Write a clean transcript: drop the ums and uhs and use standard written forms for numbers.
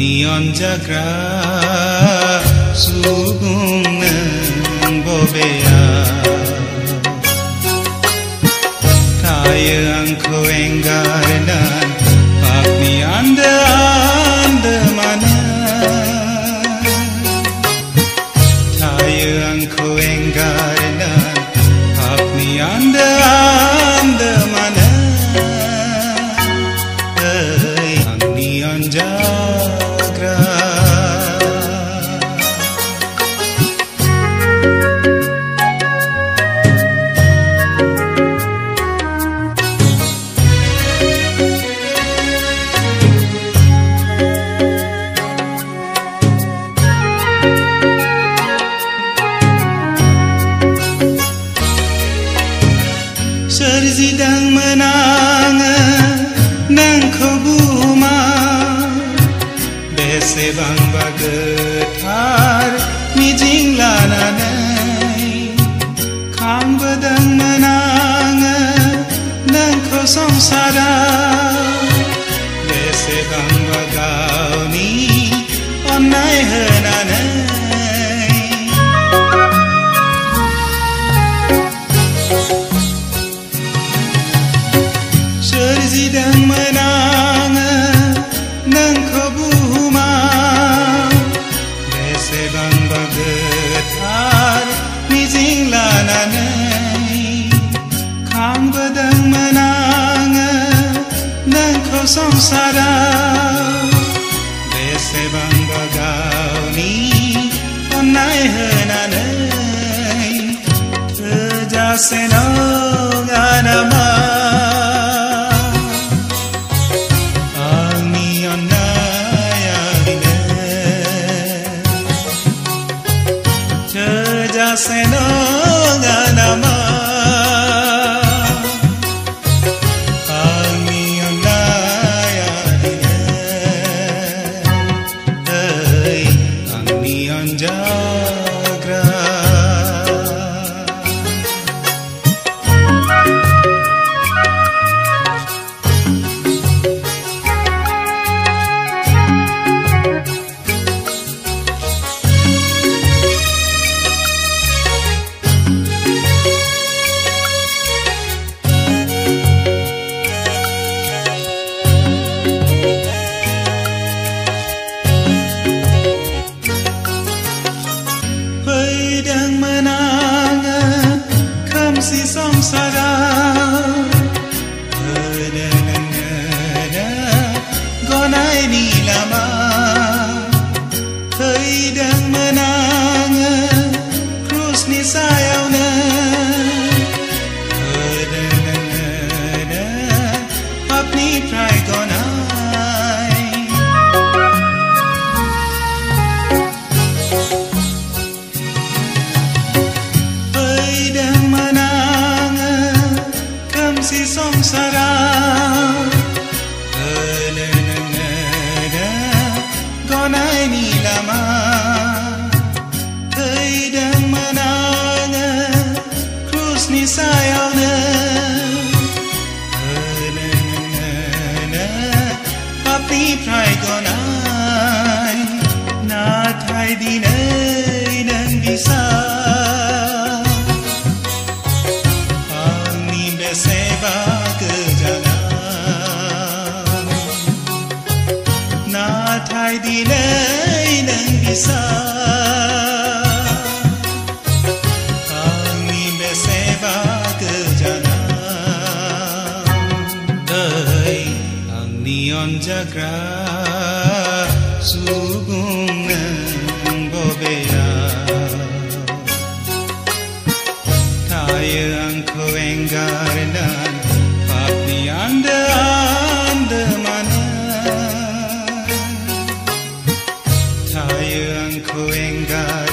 Neon jagra sugung nang bobea Kaya angko enggarenan Pakni anda mana Kaya angko enggarenan Pakni anda mana Ang neon jagra Serzidang menang nang kebuma Bese bang bagetar mijing lananay Kang bedang menang nang kosong sada Bese bang bagaw ni onay henanay Serzidang menang nang kebuma Bese bang bagetar mijing lananay Kang bedang menang nang kosong sada Bese bang bagaw ni onay henanay Tejasenong anama Senong anama ang neon layadine ay ang neon jagra Pedang menangan kamsi samsara Nana gonai ni lama Pedang menangan krus ni sayau na Nana apni prai gonai Si samsara gonai ni lama Keidang menang krus ni sayau na Api prai gonai na thai dinai nang bisa Seba ke jalan Na thai dinai nang bisa Ang ni beseba ke jalan Ay ang neon jagra sugung nang bobea Kaya angko enggarenan Pakni anda mana Kaya angko enggarenan